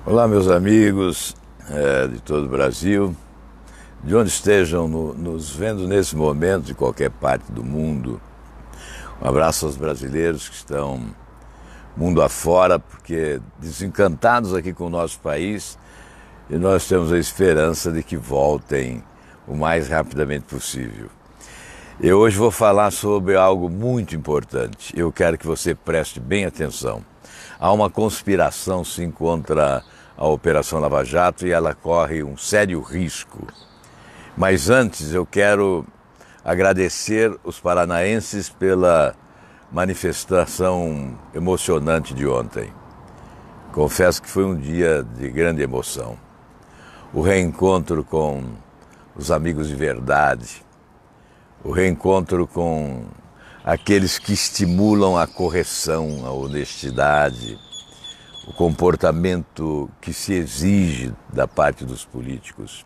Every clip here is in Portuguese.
Olá, meus amigos de todo o Brasil, de onde estejam nos vendo nesse momento, de qualquer parte do mundo. Um abraço aos brasileiros que estão mundo afora, porque desencantados aqui com o nosso país, e nós temos a esperança de que voltem o mais rapidamente possível. Eu hoje vou falar sobre algo muito importante. Eu quero que você preste bem atenção. Há uma conspiração, sim, contra a Operação Lava Jato e ela corre um sério risco. Mas antes eu quero agradecer os paranaenses pela manifestação emocionante de ontem. Confesso que foi um dia de grande emoção. O reencontro com os amigos de verdade, o reencontro com aqueles que estimulam a correção, a honestidade, o comportamento que se exige da parte dos políticos.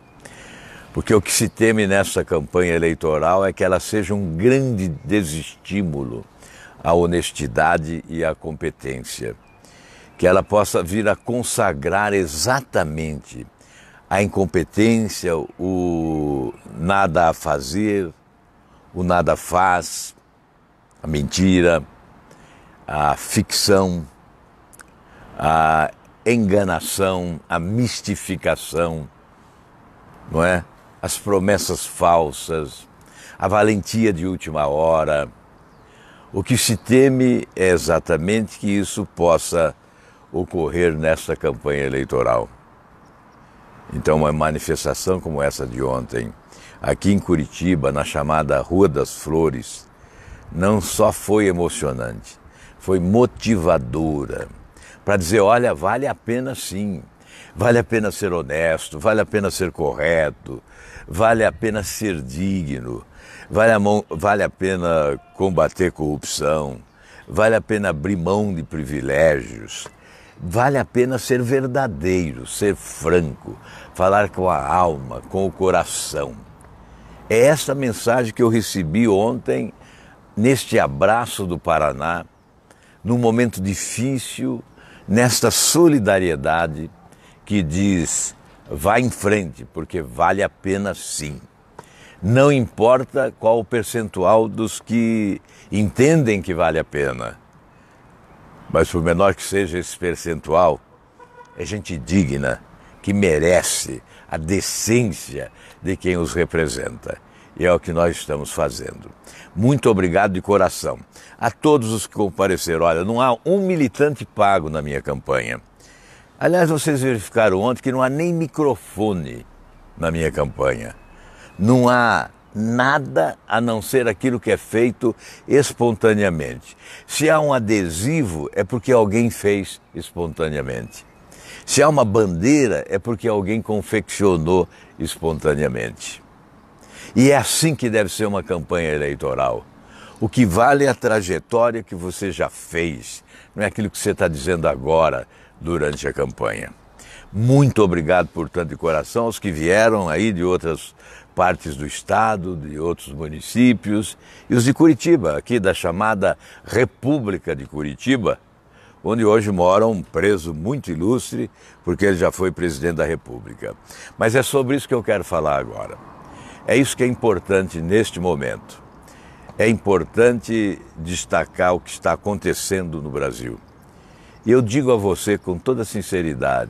Porque o que se teme nessa campanha eleitoral é que ela seja um grande desestímulo à honestidade e à competência. Que ela possa vir a consagrar exatamente a incompetência, o nada a fazer, o nada faz, a mentira, a ficção, a enganação, a mistificação, não é? As promessas falsas, a valentia de última hora. O que se teme é exatamente que isso possa ocorrer nesta campanha eleitoral. Então, uma manifestação como essa de ontem, aqui em Curitiba, na chamada Rua das Flores, não só foi emocionante, foi motivadora, para dizer, olha, vale a pena sim, vale a pena ser honesto, vale a pena ser correto, vale a pena ser digno, vale a pena combater corrupção, vale a pena abrir mão de privilégios, vale a pena ser verdadeiro, ser franco, falar com a alma, com o coração. É essa mensagem que eu recebi ontem, neste abraço do Paraná, num momento difícil, nesta solidariedade que diz, vá em frente, porque vale a pena sim. Não importa qual o percentual dos que entendem que vale a pena, mas por menor que seja esse percentual, é gente digna, que merece a decência de quem os representa. E é o que nós estamos fazendo. Muito obrigado de coração a todos os que compareceram. Olha, não há um militante pago na minha campanha. Aliás, vocês verificaram ontem que não há nem microfone na minha campanha. Não há nada a não ser aquilo que é feito espontaneamente. Se há um adesivo, é porque alguém fez espontaneamente. Se há uma bandeira, é porque alguém confeccionou espontaneamente. E é assim que deve ser uma campanha eleitoral. O que vale é a trajetória que você já fez, não é aquilo que você está dizendo agora durante a campanha. Muito obrigado, portanto, de coração aos que vieram aí de outras partes do estado, de outros municípios, e os de Curitiba, aqui da chamada República de Curitiba, onde hoje mora um preso muito ilustre, porque ele já foi presidente da República. Mas é sobre isso que eu quero falar agora. É isso que é importante neste momento. É importante destacar o que está acontecendo no Brasil. E eu digo a você com toda sinceridade,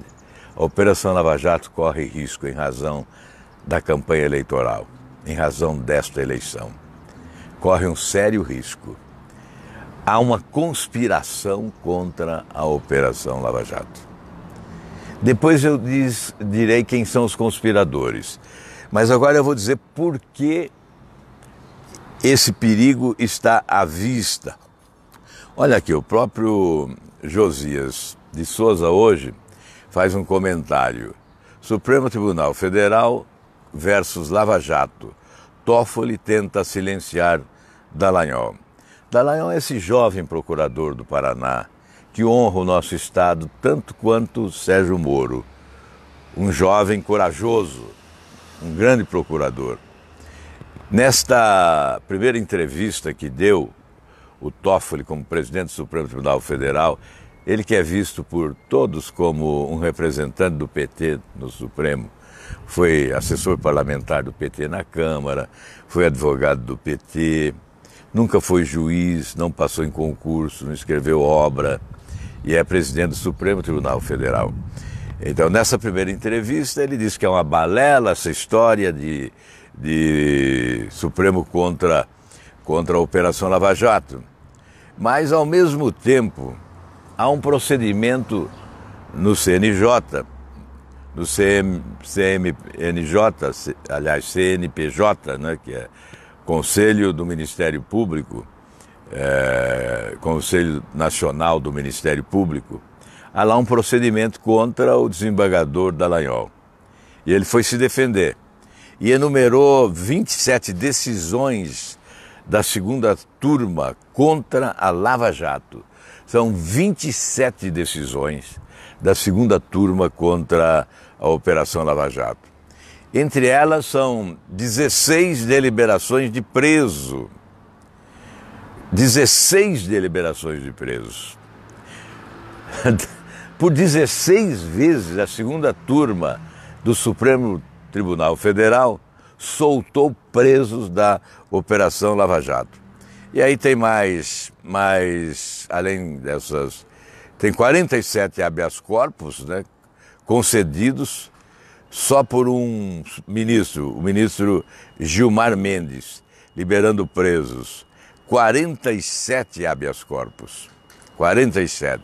a Operação Lava Jato corre risco em razão da campanha eleitoral, em razão desta eleição. Corre um sério risco. Há uma conspiração contra a Operação Lava Jato. Depois eu direi quem são os conspiradores. Mas agora eu vou dizer por que esse perigo está à vista. Olha aqui, o próprio Josias de Souza hoje faz um comentário. Supremo Tribunal Federal versus Lava Jato. Toffoli tenta silenciar Dallagnol. Dallagnol é esse jovem procurador do Paraná que honra o nosso estado tanto quanto Sérgio Moro. Um jovem corajoso, um grande procurador. Nesta primeira entrevista que deu o Toffoli como presidente do Supremo Tribunal Federal, Ele que é visto por todos como um representante do PT no Supremo, foi assessor parlamentar do PT na Câmara, foi advogado do PT, nunca foi juiz, não passou em concurso, não escreveu obra e é presidente do Supremo Tribunal Federal. Então, nessa primeira entrevista, ele disse que é uma balela essa história de Supremo contra a Operação Lava Jato. Mas, ao mesmo tempo, há um procedimento no CNJ, no CNPJ, né, que é Conselho do Ministério Público, Conselho Nacional do Ministério Público, há lá um procedimento contra o desembargador Dallagnol. E ele foi se defender e enumerou 27 decisões da segunda turma contra a Lava Jato. São 27 decisões da segunda turma contra a Operação Lava Jato. Entre elas são 16 deliberações de preso. 16 deliberações de presos. Por 16 vezes a segunda turma do Supremo Tribunal Federal soltou presos da Operação Lava Jato. E aí tem mais além dessas, tem 47 habeas corpus, né, concedidos só por um ministro, o ministro Gilmar Mendes, liberando presos. 47 habeas corpus, 47.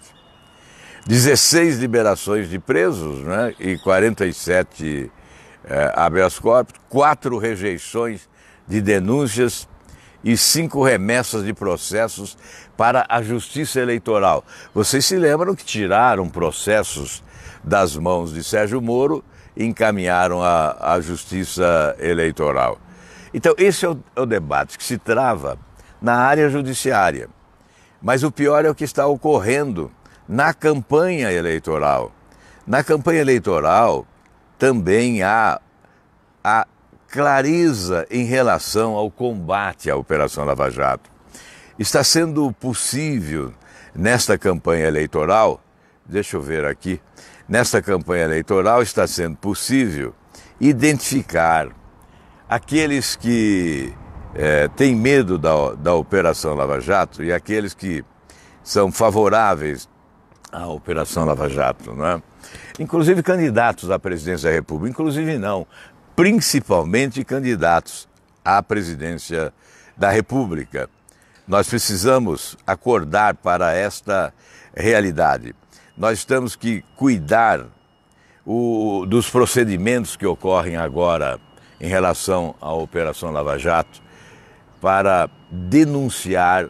16 liberações de presos, né, e 47 habeas corpus, 4 rejeições de denúncias e 5 remessas de processos para a Justiça Eleitoral. Vocês se lembram que tiraram processos das mãos de Sérgio Moro e encaminharam à Justiça Eleitoral. Então, esse é o debate que se trava na área judiciária. Mas o pior é o que está ocorrendo na campanha eleitoral. Na campanha eleitoral também há a clareza em relação ao combate à Operação Lava Jato. Está sendo possível, nesta campanha eleitoral, deixa eu ver aqui, nesta campanha eleitoral está sendo possível identificar aqueles que têm medo da Operação Lava Jato e aqueles que são favoráveis à Operação Lava Jato, não é? Inclusive candidatos à presidência da República, inclusive não, principalmente candidatos à presidência da República. Nós precisamos acordar para esta realidade. Nós temos que cuidar dos procedimentos que ocorrem agora em relação à Operação Lava Jato para denunciar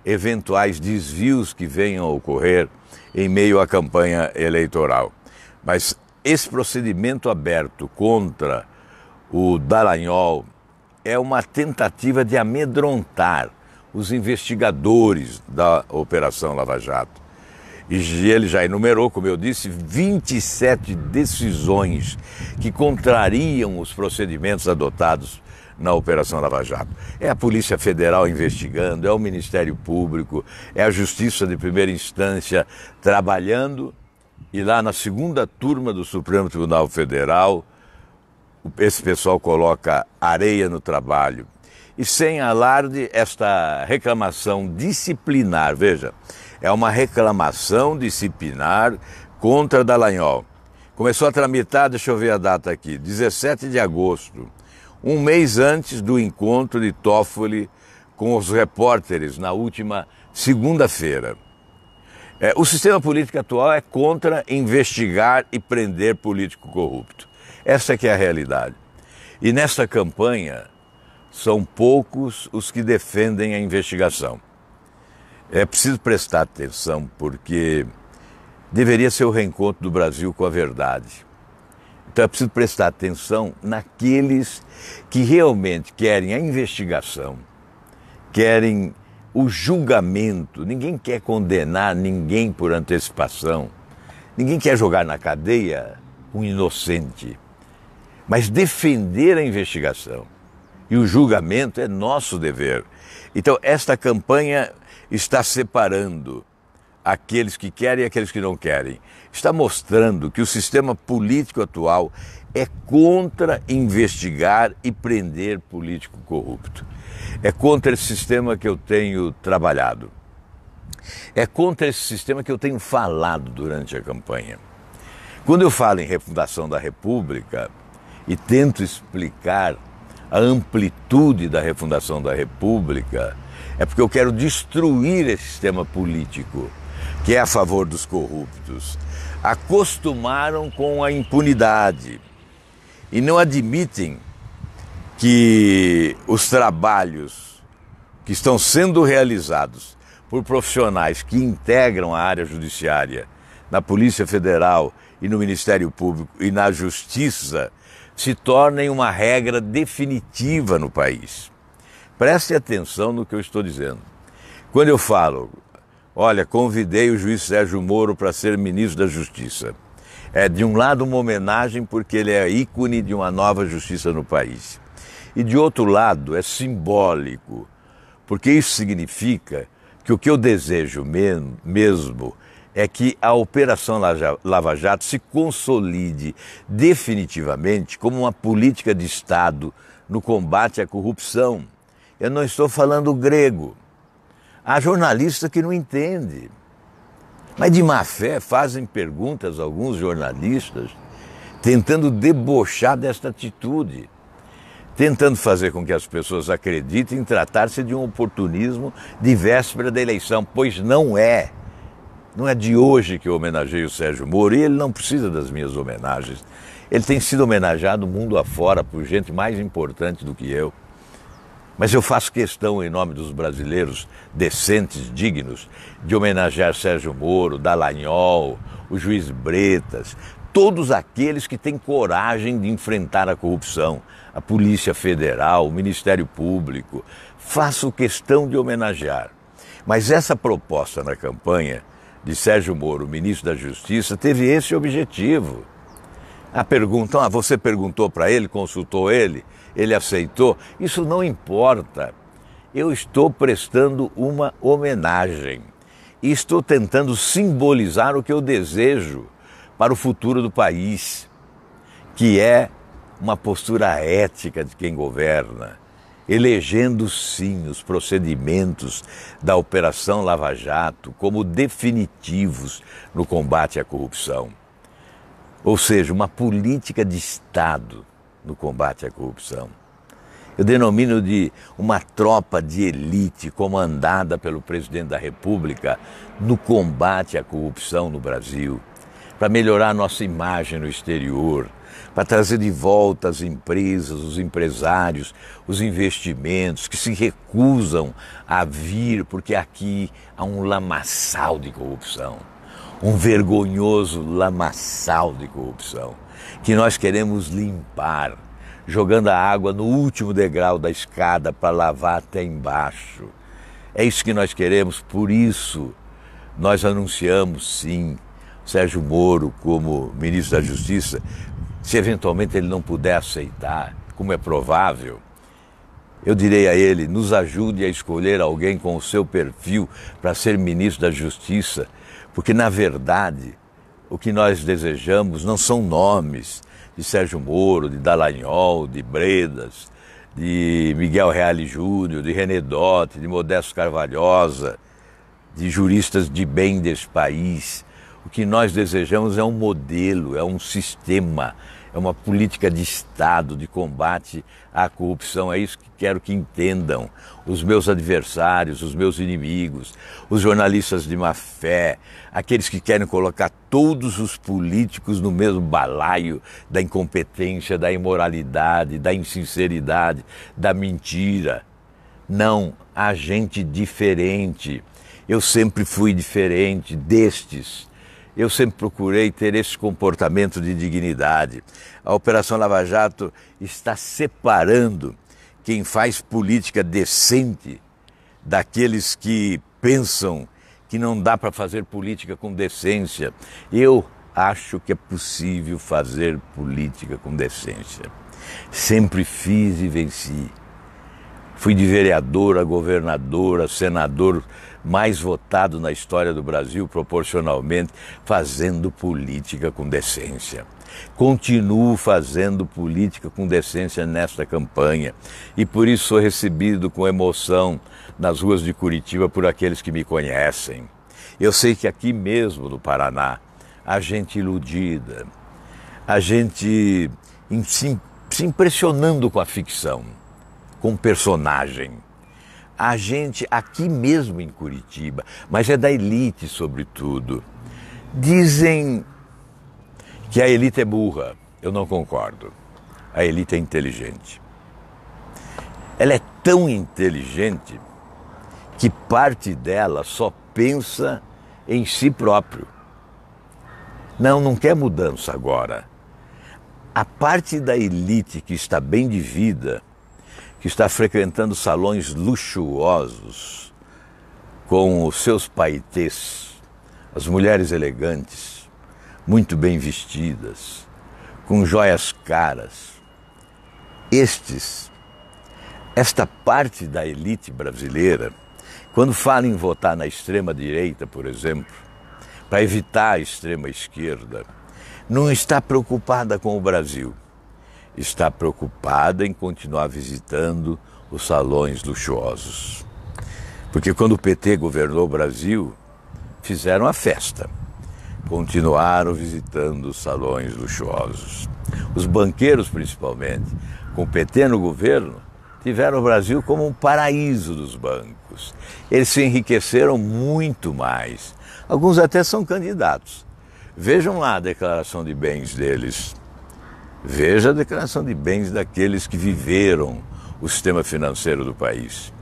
eventuais desvios que venham a ocorrer em meio à campanha eleitoral. Mas esse procedimento aberto contra o Dallagnol é uma tentativa de amedrontar os investigadores da Operação Lava Jato. E ele já enumerou, como eu disse, 27 decisões que contrariam os procedimentos adotados na Operação Lava Jato. É a Polícia Federal investigando, é o Ministério Público, é a Justiça de Primeira Instância trabalhando, e lá na segunda turma do Supremo Tribunal Federal, esse pessoal coloca areia no trabalho. E sem alarde, esta reclamação disciplinar, veja, é uma reclamação disciplinar contra Dallagnol. Começou a tramitar, deixa eu ver a data aqui, 17 de agosto, um mês antes do encontro de Toffoli com os repórteres na última segunda-feira. O sistema político atual é contra investigar e prender político corrupto. Essa que é a realidade. E nesta campanha, são poucos os que defendem a investigação. É preciso prestar atenção, porque deveria ser o reencontro do Brasil com a verdade. Então é preciso prestar atenção naqueles que realmente querem a investigação, querem o julgamento. Ninguém quer condenar ninguém por antecipação. Ninguém quer jogar na cadeia um inocente. Mas defender a investigação e o julgamento é nosso dever. Então, esta campanha está separando aqueles que querem e aqueles que não querem. Está mostrando que o sistema político atual é contra investigar e prender político corrupto. É contra esse sistema que eu tenho trabalhado. É contra esse sistema que eu tenho falado durante a campanha. Quando eu falo em refundação da República e tento explicar a amplitude da refundação da República, é porque eu quero destruir esse sistema político que é a favor dos corruptos. Acostumaram com a impunidade e não admitem que os trabalhos que estão sendo realizados por profissionais que integram a área judiciária na Polícia Federal e no Ministério Público e na Justiça se tornem uma regra definitiva no país. Preste atenção no que eu estou dizendo. Quando eu falo, olha, convidei o juiz Sérgio Moro para ser ministro da Justiça, é de um lado uma homenagem porque ele é ícone de uma nova justiça no país. E de outro lado é simbólico, porque isso significa que o que eu desejo mesmo é que a Operação Lava Jato se consolide definitivamente como uma política de Estado no combate à corrupção. Eu não estou falando grego. Há jornalista que não entende. Mas de má fé fazem perguntas a alguns jornalistas tentando debochar desta atitude, tentando fazer com que as pessoas acreditem em tratar-se de um oportunismo de véspera da eleição, pois não é. Não é de hoje que eu homenageio o Sérgio Moro e ele não precisa das minhas homenagens. Ele tem sido homenageado mundo afora por gente mais importante do que eu. Mas eu faço questão, em nome dos brasileiros decentes, dignos, de homenagear Sérgio Moro, Dallagnol, o juiz Bretas, todos aqueles que têm coragem de enfrentar a corrupção, a Polícia Federal, o Ministério Público. Faço questão de homenagear. Mas essa proposta na campanha de Sérgio Moro, ministro da Justiça, teve esse objetivo. A pergunta, você perguntou para ele, consultou ele aceitou? Isso não importa. Eu estou prestando uma homenagem e estou tentando simbolizar o que eu desejo para o futuro do país, que é uma postura ética de quem governa, elegendo sim os procedimentos da Operação Lava Jato como definitivos no combate à corrupção. Ou seja, uma política de Estado no combate à corrupção. Eu denomino de uma tropa de elite comandada pelo presidente da República no combate à corrupção no Brasil, para melhorar a nossa imagem no exterior, para trazer de volta as empresas, os empresários, os investimentos que se recusam a vir porque aqui há um lamaçal de corrupção, um vergonhoso lamaçal de corrupção, que nós queremos limpar, jogando a água no último degrau da escada para lavar até embaixo. É isso que nós queremos, por isso nós anunciamos sim Sérgio Moro como ministro da Justiça. Se eventualmente ele não puder aceitar, como é provável, eu direi a ele, nos ajude a escolher alguém com o seu perfil para ser ministro da Justiça, porque na verdade o que nós desejamos não são nomes de Sérgio Moro, de Dallagnol, de Bretas, de Miguel Reale Júnior, de René Dotti, de Modesto Carvalhosa, de juristas de bem desse país. O que nós desejamos é um modelo, é um sistema, é uma política de Estado, de combate à corrupção. É isso que quero que entendam os meus adversários, os meus inimigos, os jornalistas de má fé, aqueles que querem colocar todos os políticos no mesmo balaio da incompetência, da imoralidade, da insinceridade, da mentira. Não, há gente diferente. Eu sempre fui diferente destes. Eu sempre procurei ter esse comportamento de dignidade. A Operação Lava Jato está separando quem faz política decente daqueles que pensam que não dá para fazer política com decência. Eu acho que é possível fazer política com decência. Sempre fiz e venci. Fui de vereador a governador, a senador mais votado na história do Brasil proporcionalmente, fazendo política com decência. Continuo fazendo política com decência nesta campanha e por isso sou recebido com emoção nas ruas de Curitiba por aqueles que me conhecem. Eu sei que aqui mesmo no Paraná, há gente iludida, a gente se impressionando com a ficção, com o personagem. A gente aqui mesmo em Curitiba, mas é da elite sobretudo, dizem que a elite é burra. Eu não concordo. A elite é inteligente. Ela é tão inteligente que parte dela só pensa em si próprio. Não quer mudança agora. A parte da elite que está bem de vida, que está frequentando salões luxuosos, com os seus paetês, as mulheres elegantes, muito bem vestidas, com joias caras. Esta parte da elite brasileira, quando fala em votar na extrema-direita, por exemplo, para evitar a extrema-esquerda, não está preocupada com o Brasil. Está preocupada em continuar visitando os salões luxuosos. Porque quando o PT governou o Brasil, fizeram a festa. Continuaram visitando os salões luxuosos. Os banqueiros, principalmente, com o PT no governo, tiveram o Brasil como um paraíso dos bancos. Eles se enriqueceram muito mais. Alguns até são candidatos. Vejam lá a declaração de bens deles. Veja a declaração de bens daqueles que viveram o sistema financeiro do país.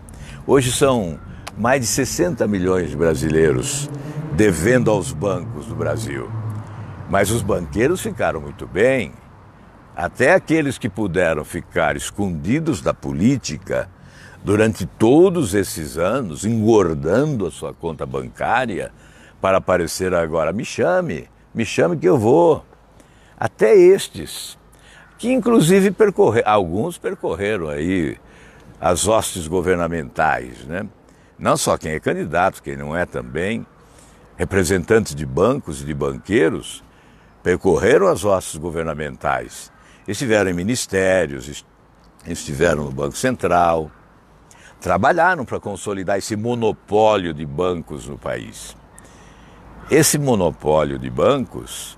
Hoje são mais de 60 milhões de brasileiros devendo aos bancos do Brasil. Mas os banqueiros ficaram muito bem. Até aqueles que puderam ficar escondidos da política durante todos esses anos, engordando a sua conta bancária para aparecer agora. Me chame que eu vou. Até estes, que inclusive alguns percorreram aí as hostes governamentais, né? Não só quem é candidato, quem não é também, representantes de bancos e de banqueiros, percorreram as hostes governamentais. Estiveram em ministérios, estiveram no Banco Central, trabalharam para consolidar esse monopólio de bancos no país. Esse monopólio de bancos,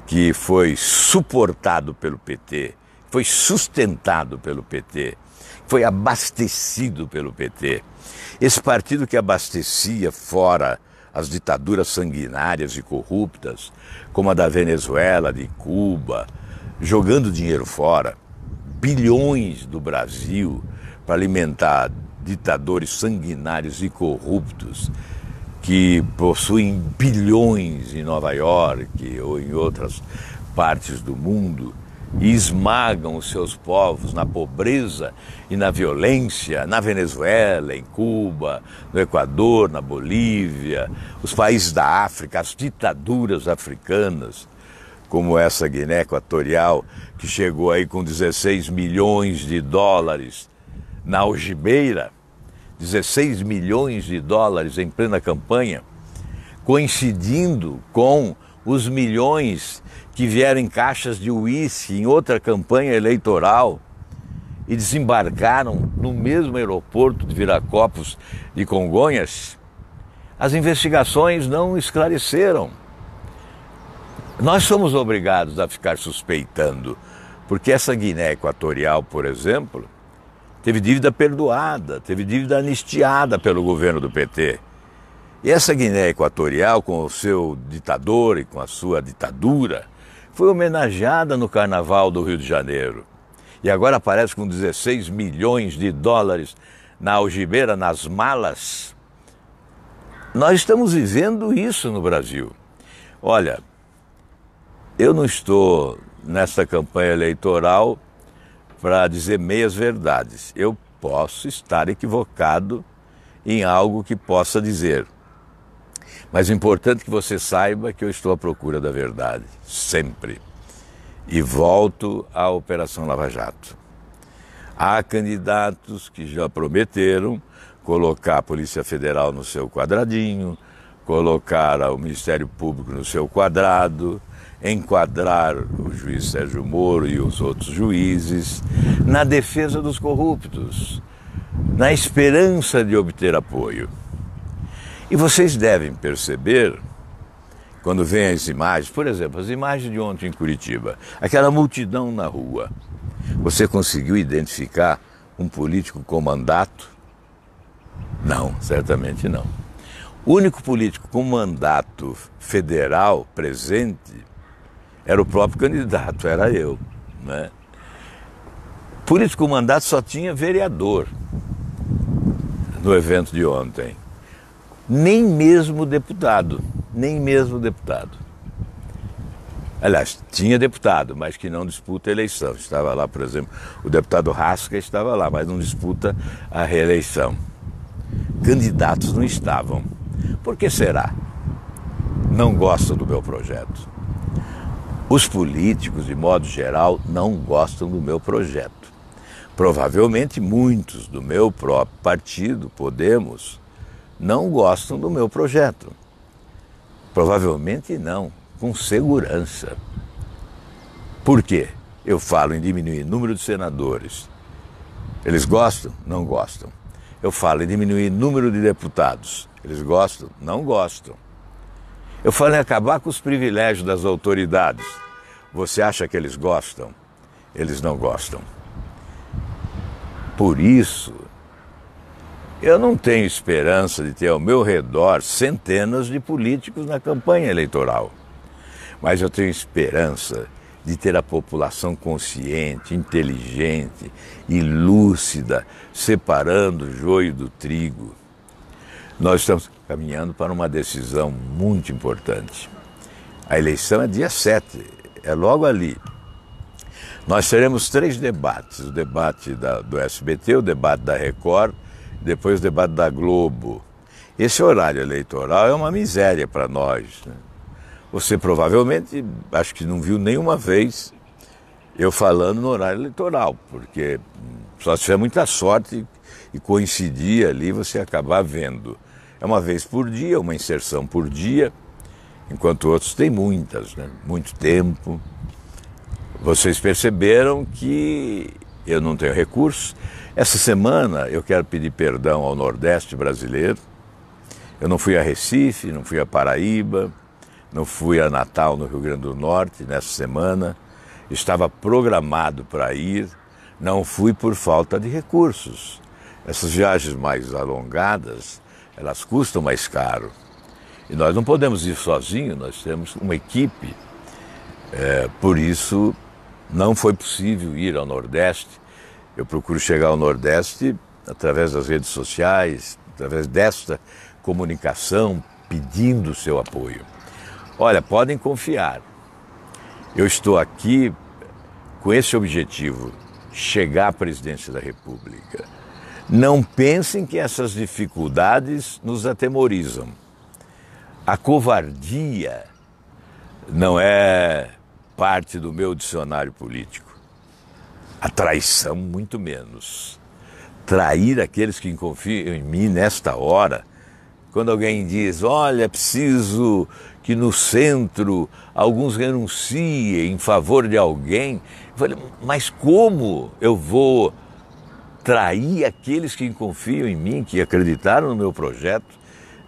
que foi suportado pelo PT, foi sustentado pelo PT, foi abastecido pelo PT. Esse partido que abastecia fora as ditaduras sanguinárias e corruptas, como a da Venezuela, de Cuba, jogando dinheiro fora, bilhões do Brasil para alimentar ditadores sanguinários e corruptos que possuem bilhões em Nova York ou em outras partes do mundo e esmagam os seus povos na pobreza e na violência, na Venezuela, em Cuba, no Equador, na Bolívia, os países da África, as ditaduras africanas, como essa Guiné Equatorial, que chegou aí com 16 milhões de dólares na algibeira, 16 milhões de dólares em plena campanha, coincidindo com os milhões que vieram em caixas de uísque em outra campanha eleitoral e desembarcaram no mesmo aeroporto de Viracopos de Congonhas. As investigações não esclareceram. Nós somos obrigados a ficar suspeitando, porque essa Guiné Equatorial, por exemplo, teve dívida perdoada, teve dívida anistiada pelo governo do PT. E essa Guiné Equatorial, com o seu ditador e com a sua ditadura, foi homenageada no Carnaval do Rio de Janeiro. E agora aparece com 16 milhões de dólares na algibeira, nas malas. Nós estamos vivendo isso no Brasil. Olha, eu não estou nesta campanha eleitoral para dizer meias verdades. Eu posso estar equivocado em algo que possa dizer. Mas é importante que você saiba que eu estou à procura da verdade, sempre. E volto à Operação Lava Jato. Há candidatos que já prometeram colocar a Polícia Federal no seu quadradinho, colocar o Ministério Público no seu quadrado, enquadrar o juiz Sérgio Moro e os outros juízes na defesa dos corruptos, na esperança de obter apoio. E vocês devem perceber, quando vêm as imagens, por exemplo, as imagens de ontem em Curitiba, aquela multidão na rua, você conseguiu identificar um político com mandato? Não, certamente não. O único político com mandato federal presente era o próprio candidato, era eu, né? Político com mandato só tinha vereador no evento de ontem. Nem mesmo deputado, nem mesmo deputado. Aliás, tinha deputado, mas que não disputa a eleição. Estava lá, por exemplo, o deputado Rasca estava lá, mas não disputa a reeleição. Candidatos não estavam. Por que será? Não gostam do meu projeto. Os políticos, de modo geral, não gostam do meu projeto. Provavelmente muitos do meu próprio partido, Podemos, não gostam do meu projeto. Provavelmente não, com segurança. Por quê? Eu falo em diminuir o número de senadores. Eles gostam? Não gostam. Eu falo em diminuir o número de deputados. Eles gostam? Não gostam. Eu falo em acabar com os privilégios das autoridades. Você acha que eles gostam? Eles não gostam. Por isso, eu não tenho esperança de ter ao meu redor centenas de políticos na campanha eleitoral. Mas eu tenho esperança de ter a população consciente, inteligente e lúcida, separando o joio do trigo. Nós estamos caminhando para uma decisão muito importante. A eleição é dia 7, é logo ali. Nós teremos 3 debates, o debate do SBT, o debate da Record, depois o debate da Globo. Esse horário eleitoral é uma miséria para nós, né? Você provavelmente, acho que não viu nenhuma vez eu falando no horário eleitoral, porque só se tiver muita sorte e coincidir ali, você acabar vendo. É uma vez por dia, uma inserção por dia, enquanto outros têm muitas, né? Muito tempo. Vocês perceberam que eu não tenho recursos. Essa semana eu quero pedir perdão ao Nordeste brasileiro. Eu não fui a Recife, não fui a Paraíba, não fui a Natal, no Rio Grande do Norte, nessa semana. Estava programado para ir, não fui por falta de recursos. Essas viagens mais alongadas, elas custam mais caro. E nós não podemos ir sozinhos, nós temos uma equipe. Por isso, não foi possível ir ao Nordeste. Eu procuro chegar ao Nordeste através das redes sociais, através desta comunicação, pedindo o seu apoio. Olha, podem confiar. Eu estou aqui com esse objetivo, chegar à presidência da República. Não pensem que essas dificuldades nos atemorizam. A covardia não é parte do meu dicionário político. A traição, muito menos. Trair aqueles que confiam em mim nesta hora. Quando alguém diz, olha, é preciso que no centro alguns renunciem em favor de alguém. Eu falei, mas como eu vou trair aqueles que confiam em mim, que acreditaram no meu projeto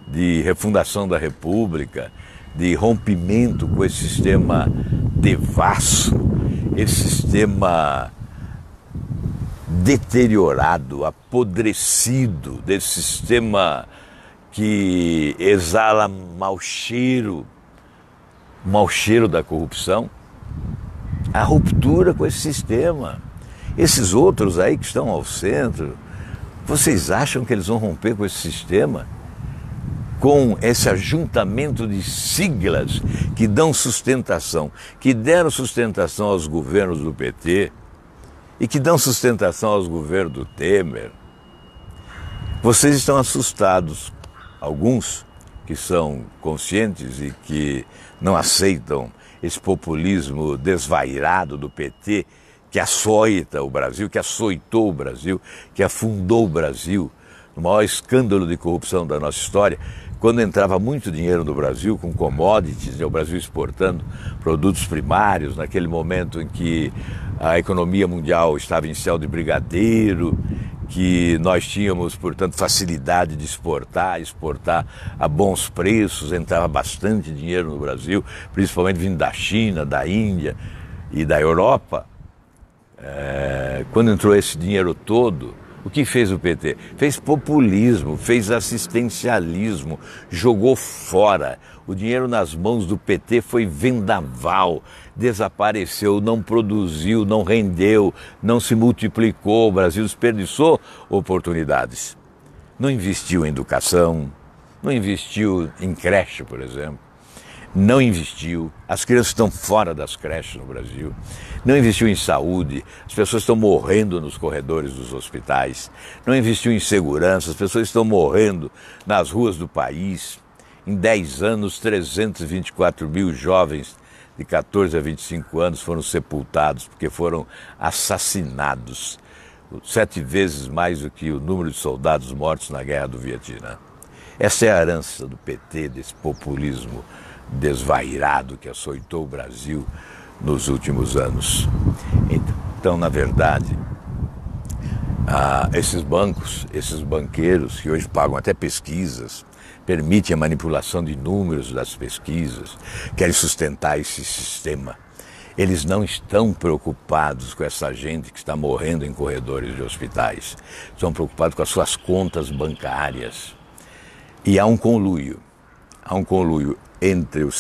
de refundação da República, de rompimento com esse sistema devasso, esse sistema deteriorado, apodrecido, desse sistema que exala mau cheiro da corrupção, a ruptura com esse sistema. Esses outros aí que estão ao centro, vocês acham que eles vão romper com esse sistema? Com esse ajuntamento de siglas que dão sustentação, que deram sustentação aos governos do PT e que dão sustentação aos governos do Temer? Vocês estão assustados. Alguns que são conscientes e que não aceitam esse populismo desvairado do PT, que açoita o Brasil, que açoitou o Brasil, que afundou o Brasil no maior escândalo de corrupção da nossa história, quando entrava muito dinheiro no Brasil com commodities, o Brasil exportando produtos primários, naquele momento em que a economia mundial estava em céu de brigadeiro, que nós tínhamos, portanto, facilidade de exportar a bons preços, entrava bastante dinheiro no Brasil, principalmente vindo da China, da Índia e da Europa. Quando entrou esse dinheiro todo, o que fez o PT? Fez populismo, fez assistencialismo, jogou fora. O dinheiro nas mãos do PT foi vendaval, desapareceu, não produziu, não rendeu, não se multiplicou. O Brasil desperdiçou oportunidades. Não investiu em educação, não investiu em creche, por exemplo. Não investiu, as crianças estão fora das creches no Brasil, não investiu em saúde, as pessoas estão morrendo nos corredores dos hospitais, não investiu em segurança, as pessoas estão morrendo nas ruas do país. Em 10 anos, 324 mil jovens de 14 a 25 anos foram sepultados porque foram assassinados, 7 vezes mais do que o número de soldados mortos na guerra do Vietnã. Essa é a herança do PT, desse populismo desvairado que açoitou o Brasil nos últimos anos. Então, na verdade, esses bancos, esses banqueiros que hoje pagam até pesquisas, permitem a manipulação de números das pesquisas, querem sustentar esse sistema. Eles não estão preocupados com essa gente que está morrendo em corredores de hospitais. Estão preocupados com as suas contas bancárias. E há um conluio entre os